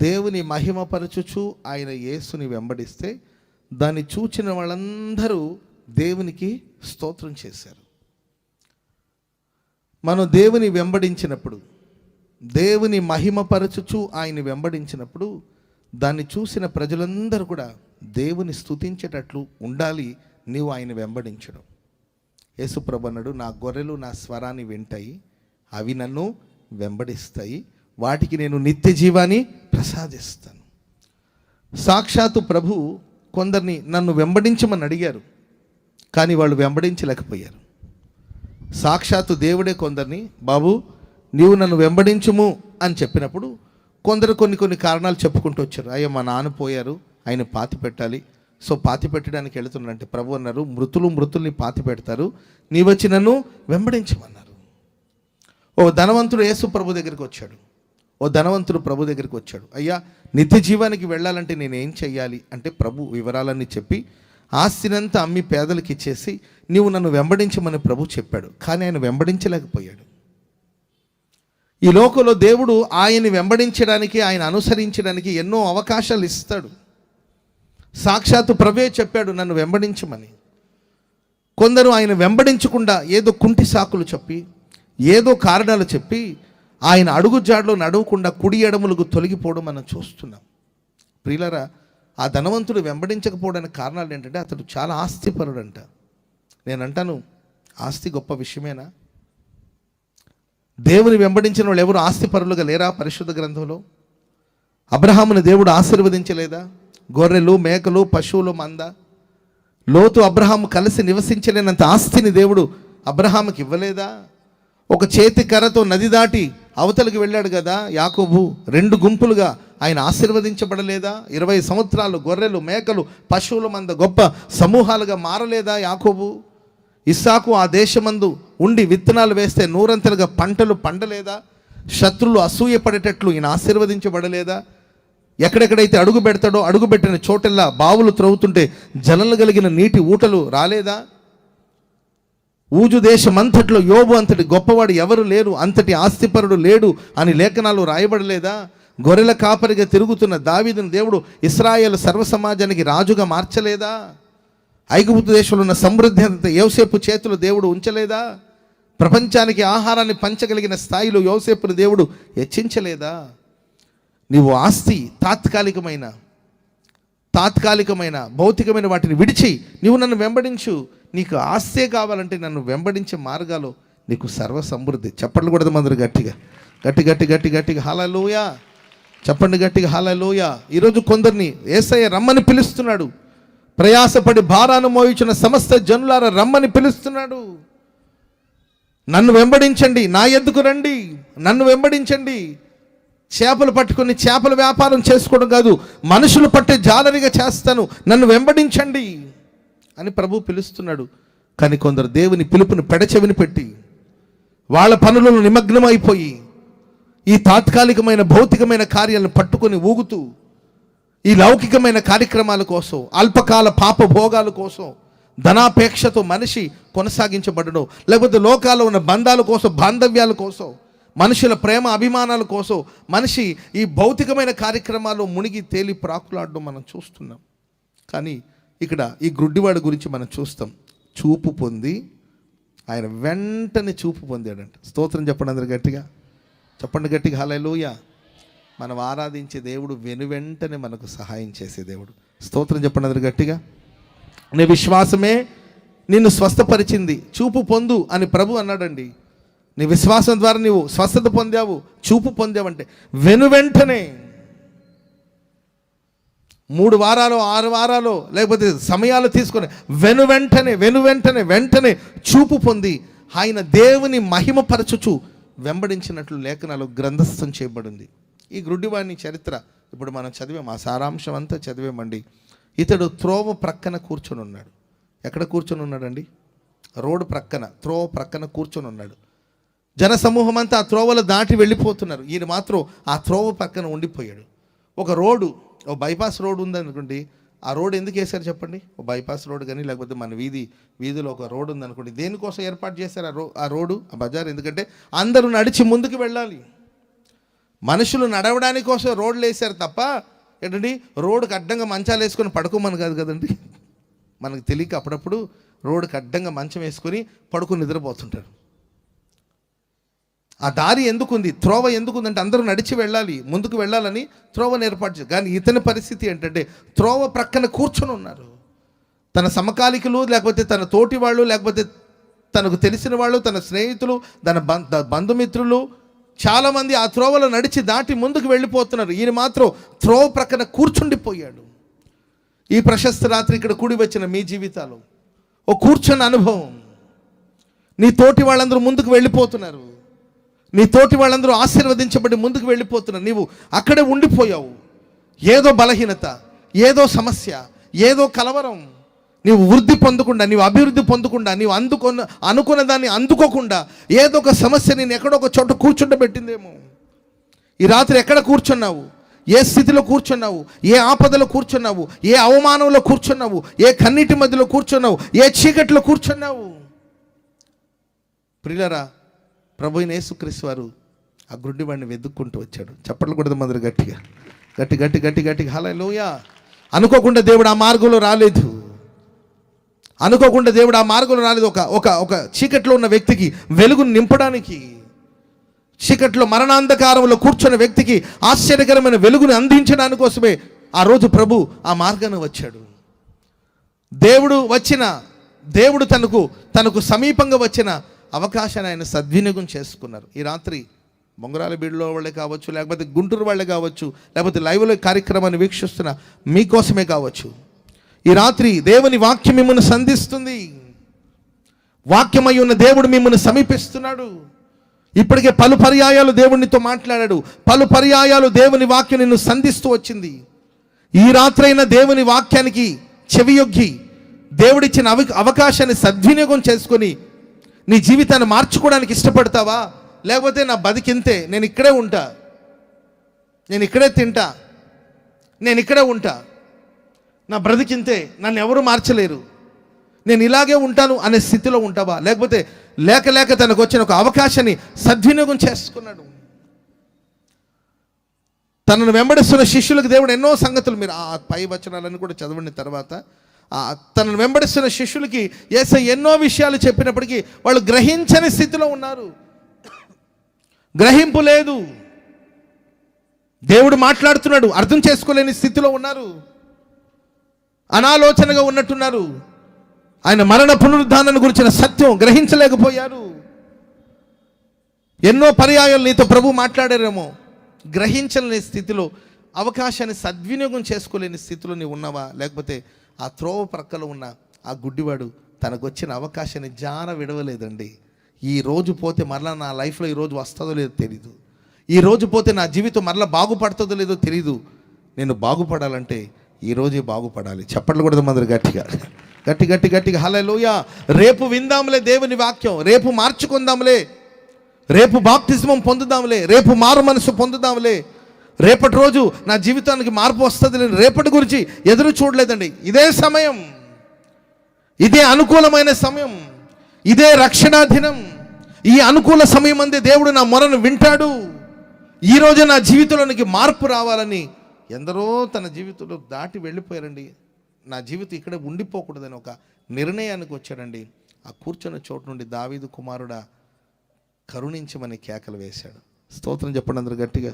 దేవుని మహిమపరచుచు ఆయన యేసుని వెంబడిస్తే దాన్ని చూచిన వాళ్ళందరూ దేవునికి స్తోత్రం చేశారు. మనం దేవుని వెంబడించినప్పుడు, దేవుని మహిమపరచుచు ఆయన వెంబడించినప్పుడు దాన్ని చూసిన ప్రజలందరూ కూడా దేవుని స్తుతించేటట్లు ఉండాలి. నీవు ఆయన వెంబడించడం. యేసుప్రభు అన్నాడు, నా గొర్రెలు నా స్వరాన్ని వింటాయి, అవి నన్ను వెంబడిస్తాయి, వాటికి నేను నిత్య జీవాన్ని ప్రసాదిస్తాను. సాక్షాత్తు ప్రభు కొందరిని నన్ను వెంబడించమని అడిగారు, కానీ వాళ్ళు వెంబడించలేకపోయారు. సాక్షాత్తు దేవుడే కొందరిని, బాబు నీవు నన్ను వెంబడించుము అని చెప్పినప్పుడు కొందరు కొన్ని కారణాలు చెప్పుకుంటూ వచ్చారు. అయ్యో మా నాన్న పోయారు, ఆయన పాతి పెట్టాలి, సో పాతి పెట్టడానికి వెళుతున్నారంటే ప్రభు అన్నారు, మృతుల్ని పాతి పెడతారు, నీ వచ్చి నన్ను వెంబడించమన్నారు. ఓ ధనవంతుడు యేసు ప్రభు దగ్గరికి వచ్చాడు. ప్రభు దగ్గరికి వచ్చాడు, అయ్యా నిత్య జీవానికి వెళ్ళాలంటే నేను ఏం చెయ్యాలి అంటే ప్రభు వివరాలన్నీ చెప్పి ఆస్తినంతా అమ్మి పేదలకు ఇచ్చేసి నీవు నన్ను వెంబడించమని ప్రభు చెప్పాడు. కానీ ఆయన వెంబడించలేకపోయాడు. ఈ లోకంలో దేవుడు ఆయన్ని వెంబడించడానికి, ఆయన అనుసరించడానికి ఎన్నో అవకాశాలు ఇస్తాడు. సాక్షాత్తు ప్రభువే చెప్పాడు నన్ను వెంబడించమని. కొందరు ఆయన వెంబడించకుండా ఏదో కుంటి సాకులు చెప్పి, ఏదో కారణాలు చెప్పి ఆయన అడుగుజాడలో నడవకుండా కుడి ఎడములకు తొలగిపోవడం మనం చూస్తున్నాం. ప్రియులారా, ఆ ధనవంతుడు వెంబడించకపోవడానికి కారణాలు ఏంటంటే అతడు చాలా ఆస్తిపరుడంట. నేను అంటాను, ఆస్తి గొప్ప విషయమేనా? దేవుని వెంబడించిన వాళ్ళు ఎవరు ఆస్తిపరులుగా లేరా? పరిశుద్ధ గ్రంథంలో అబ్రహాముని దేవుడు ఆశీర్వదించలేదా? గొర్రెలు, మేకలు, పశువులు, మంద. లోతు అబ్రహాము కలిసి నివసించలేనంత ఆస్తిని దేవుడు అబ్రహాముకి ఇవ్వలేదా? ఒక చేతి కర్రతో నది దాటి అవతలికి వెళ్ళాడు కదా యాకోబు. 2 గుంపులుగా ఆయన ఆశీర్వదించబడలేదా? 20 సంవత్సరాలు గొర్రెలు, మేకలు, పశువుల మంద గొప్ప సమూహాలుగా మారలేదా యాకోబు? ఇస్సాకు ఆ దేశమందు ఉండి విత్తనాలు వేస్తే 100 పంటలు పండలేదా? శత్రులు అసూయపడేటట్లు ఈయన ఆశీర్వదించబడలేదా? ఎక్కడెక్కడైతే అడుగు పెడతాడో అడుగుపెట్టిన చోటల్లా బావులు త్రవ్వుతుంటే జలలు కలిగిన నీటి ఊటలు రాలేదా? ఊజు దేశమంతట్లో యోబు అంతటి గొప్పవాడు ఎవరు లేరు, అంతటి ఆస్తిపరుడు లేడు అని లేఖనాలు రాయబడలేదా? గొర్రెల కాపరిగా తిరుగుతున్న దావీదును దేవుడు ఇశ్రాయేలు సర్వసమాజానికి రాజుగా మార్చలేదా? ఐగుప్తు దేశంలో ఉన్న సమృద్ధి అంతా యోసేపు చేతులు దేవుడు ఉంచలేదా? ప్రపంచానికి ఆహారాన్ని పంచగలిగిన స్థాయిలో యోసేపుని దేవుడు హెచ్చించలేదా? నీవు ఆస్తి తాత్కాలికమైన భౌతికమైన వాటిని విడిచి నీవు నన్ను వెంబడించు. నీకు ఆస్తే కావాలంటే నన్ను వెంబడించే మార్గాలు నీకు సర్వ సమృద్ధి. చెప్పండి కూడా మందరు గట్టిగా గట్టిగా హల్లెలూయా చెప్పండి, గట్టిగా హల్లెలూయా. ఈరోజు కొందరిని యేసయ్య రమ్మని పిలుస్తున్నాడు. ప్రయాసపడి భారాన్ని మోయించిన సమస్త జనులారా రమ్మని పిలుస్తున్నాడు. నన్ను వెంబడించండి, నా ఎద్దుకు రండి, నన్ను వెంబడించండి. చేపలు పట్టుకొని చేపల వ్యాపారం చేసుకోవడం కాదు, మనుషులు పట్టే జాలరిగా చేస్తాను, నన్ను వెంబడించండి అని ప్రభు పిలుస్తున్నాడు. కానీ కొందరు దేవుని పిలుపుని పెడచెవిని పెట్టి వాళ్ళ పనులను నిమగ్నం అయిపోయి ఈ తాత్కాలికమైన భౌతికమైన కార్యాలను పట్టుకొని ఊగుతూ ఈ లౌకికమైన కార్యక్రమాల కోసం, అల్పకాల పాప భోగాల కోసం, ధనాపేక్షతో మనిషి కొనసాగించబడడం, లేకపోతే లోకాల్లో ఉన్న బంధాల కోసం, బాంధవ్యాల కోసం, మనుషుల ప్రేమ అభిమానాల కోసం మనిషి ఈ భౌతికమైన కార్యక్రమాల్లో మునిగి తేలి ప్రాకులాడడం మనం చూస్తున్నాం. కానీ ఇక్కడ ఈ గుడ్డివాడి గురించి మనం చూస్తాం. చూపు పొంది ఆయన వెంటనే చూపు పొందాడంట. స్తోత్రం చెప్పండి అందరు గట్టిగా, చెప్పండి గట్టిగా హల్లెలూయా. మనం ఆరాధించే దేవుడు వెనువెంటనే మనకు సహాయం చేసే దేవుడు. స్తోత్రం చెప్పండి అందరు గట్టిగా. నీ విశ్వాసమే నిన్ను స్వస్థపరిచింది, చూపు పొందు అని ప్రభు అన్నాడండి. నీ విశ్వాసం ద్వారా నీవు స్వస్థత పొందావు, చూపు పొందావంటే వెనువెంటనే 3 వారాలు 6 వారాలు లేకపోతే సమయాలు తీసుకొని వెంటనే చూపు పొంది ఆయన దేవుని మహిమపరచుచు వెంబడించినట్లు లేఖనాలు గ్రంథస్థం చేయబడింది. ఈ గుడ్డివాని చరిత్ర ఇప్పుడు మనం చదివాం, ఆ సారాంశం అంతా చదివామండి. ఇతడు త్రోవ ప్రక్కన కూర్చొని ఉన్నాడు. ఎక్కడ కూర్చొని ఉన్నాడండి? రోడ్డు ప్రక్కన, త్రోవ ప్రక్కన కూర్చొని ఉన్నాడు. జనసమూహం అంతా ఆ త్రోవలు దాటి వెళ్ళిపోతున్నారు, ఈయన మాత్రం ఆ త్రోవ పక్కన ఉండిపోయాడు. ఒక రోడ్డు, ఓ బైపాస్ రోడ్ ఉందనుకోండి, ఆ రోడ్ ఎందుకు వేశారు చెప్పండి? ఓ బైపాస్ రోడ్ కానీ లేకపోతే మన వీధిలో ఒక రోడ్ ఉందనుకోండి, దేనికోసం ఏర్పాటు చేశారు ఆ రోడ్డు, ఆ బజార్? ఎందుకంటే అందరూ నడిచి ముందుకు వెళ్ళాలి. మనుషులు నడవడానికి కోసం రోడ్లు వేశారు తప్ప ఏంటండి రోడ్డుకి అడ్డంగా మంచాలు వేసుకొని పడుకోమని కాదు కదండి. మనకు తెలియక అప్పుడప్పుడు రోడ్డుకి అడ్డంగా మంచం వేసుకొని పడుకొని నిద్రపోతుంటారు. ఆ దారి ఎందుకుంది, త్రోవ ఎందుకుందంటే అందరూ నడిచి వెళ్ళాలి, ముందుకు వెళ్ళాలని త్రోవను ఏర్పాటు చేయాలి. కానీ ఇతని పరిస్థితి ఏంటంటే త్రోవ ప్రక్కన కూర్చొని ఉన్నారు. తన సమకాలికులు, లేకపోతే తన తోటి వాళ్ళు, లేకపోతే తనకు తెలిసిన వాళ్ళు, తన స్నేహితులు, తన బంధుమిత్రులు చాలామంది ఆ త్రోవలో నడిచి దాటి ముందుకు వెళ్ళిపోతున్నారు. ఈయన మాత్రం త్రోవ ప్రక్కన కూర్చుండిపోయాడు. ఈ ప్రశస్త రాత్రి ఇక్కడ కూడి వచ్చిన మీ జీవితాలు ఓ కూర్చొని అనుభవం. నీ తోటి వాళ్ళందరూ ముందుకు వెళ్ళిపోతున్నారు, నీ తోటి వాళ్ళందరూ ఆశీర్వదించబడి ముందుకు వెళ్ళిపోతున్నారు. నీవు అక్కడే ఉండిపోయావు. ఏదో బలహీనత, ఏదో సమస్య, ఏదో కలవరం, నీవు వృద్ధి పొందకుండా, నీవు అభివృద్ధి పొందకుండా, నీవు అనుకున్న దాన్ని అందుకోకుండా ఏదో ఒక సమస్య నేను ఎక్కడో ఒక చోట కూర్చుండబెట్టిందేమో. ఈ రాత్రి ఎక్కడ కూర్చున్నావు? ఏ స్థితిలో కూర్చున్నావు? ఏ ఆపదలో కూర్చున్నావు? ఏ అవమానంలో కూర్చున్నావు? ఏ కన్నీటి మధ్యలో కూర్చున్నావు? ఏ చీకట్లో కూర్చున్నావు? ప్రియులారా, ప్రభు అయిన యేసుక్రీస్తు వారు ఆ గుడ్డివాడిని వెతుక్కుంటూ వచ్చాడు. చప్పట్లు కొడదాం మందరు గట్టిగా, గట్టి గట్టి గట్టి గట్టిగా హల్లెలూయా. అనుకోకుండా దేవుడు ఆ మార్గంలో రాలేదు. అనుకోకుండా దేవుడు ఆ మార్గంలో రాలేదు. ఒక చీకట్లో ఉన్న వ్యక్తికి వెలుగును నింపడానికి, చీకట్లో మరణాంధకారంలో కూర్చున్న వ్యక్తికి ఆశ్చర్యకరమైన వెలుగుని అందించడానికి కోసమే ఆ రోజు ప్రభు ఆ మార్గాన్ని వచ్చాడు. దేవుడు తనకు సమీపంగా వచ్చిన అవకాశాన్ని ఆయన సద్వినియోగం చేసుకున్నారు. ఈ రాత్రి బొంగరాలబీడులో వాళ్ళే కావచ్చు, లేకపోతే గుంటూరు వాళ్ళే కావచ్చు, లేకపోతే లైవ్లో కార్యక్రమాన్ని వీక్షిస్తున్న మీకోసమే కావచ్చు, ఈ రాత్రి దేవుని వాక్యం మిమ్మల్ని సంధిస్తుంది. వాక్యమై ఉన్న దేవుడు మిమ్మల్ని సమీపిస్తున్నాడు. ఇప్పటికే పలు పర్యాయాలు దేవునితో మాట్లాడాడు, పలు పర్యాయాలు దేవుని వాక్యం నిన్ను సంధిస్తూ వచ్చింది. ఈ రాత్రైన దేవుని వాక్యానికి చెవియొగ్గి దేవుడిచ్చిన అవకాశాన్ని సద్వినియోగం చేసుకొని నీ జీవితాన్ని మార్చుకోవడానికి ఇష్టపడతావా? లేకపోతే నా బతికింతే, నేను ఇక్కడే ఉంటా, నేను ఇక్కడే తింటా, నేను ఇక్కడే ఉంటా, నా బ్రతికింతే, నన్ను ఎవరు మార్చలేరు, నేను ఇలాగే ఉంటాను అనే స్థితిలో ఉంటావా? లేకపోతే లేక తనకు వచ్చిన ఒక అవకాశాన్ని సద్వినియోగం చేసుకున్నాడు. తనను వెంబడిస్తున్న శిష్యులకు దేవుడు ఎన్నో సంగతులు, మీరు ఆ పై వచనాలను కూడా చదవండి తర్వాత, తనను వెంబడిస్తున్న శిష్యులకి యేసయ్య ఎన్నో విషయాలు చెప్పినప్పటికీ వాళ్ళు గ్రహించని స్థితిలో ఉన్నారు. గ్రహింపు లేదు. దేవుడు మాట్లాడుతున్నాడు, అర్థం చేసుకోలేని స్థితిలో ఉన్నారు. అనాలోచనగా ఉన్నట్టున్నారు. ఆయన మరణ పునరుద్ధానాన్ని గురించిన సత్యం గ్రహించలేకపోయారు. ఎన్నో పర్యాయాలు నీతో ప్రభు మాట్లాడారేమో, గ్రహించలేని స్థితిలో, అవకాశాన్ని సద్వినియోగం చేసుకోలేని స్థితిలో నీవు ఉన్నావా? లేకపోతే ఆ త్రోవ ప్రక్కలో ఉన్న ఆ గుడ్డివాడు తనకు వచ్చిన అవకాశాన్ని జార విడవలేదండి. ఈ రోజు పోతే మరలా నా లైఫ్లో ఈరోజు వస్తుందో లేదో తెలీదు, ఈ రోజు పోతే నా జీవితం మరలా బాగుపడుతుందో లేదో తెలీదు. నేను బాగుపడాలంటే ఈరోజే బాగుపడాలి. చప్పట్లు కూడా మందరు గట్టిగా గట్టి గట్టి గట్టిగా హల్లెలూయా. రేపు విందాంలే దేవుని వాక్యం, రేపు మార్చుకుందాంలే, రేపు బాప్తిస్మం పొందుదాంలే, రేపు మారు మనసు పొందుదాంలే, రేపటి రోజు నా జీవితానికి మార్పు వస్తుంది లేని రేపటి గురించి ఎదురు చూడలేదండి. ఇదే సమయం, ఇదే అనుకూలమైన సమయం, ఇదే రక్షణా దినం. ఈ అనుకూల సమయం అందే దేవుడు నా మొరను వింటాడు. ఈరోజు నా జీవితంలోనికి మార్పు రావాలని ఎందరో తన జీవితంలో దాటి వెళ్ళిపోయారండి. నా జీవితం ఇక్కడే ఉండిపోకూడదని ఒక నిర్ణయానికి వచ్చాడండి. ఆ కూర్చున్న చోటు నుండి దావీదు కుమారుడా కరుణించమని కేకలు వేశాడు. స్తోత్రం చెప్పండి అందరూ గట్టిగా.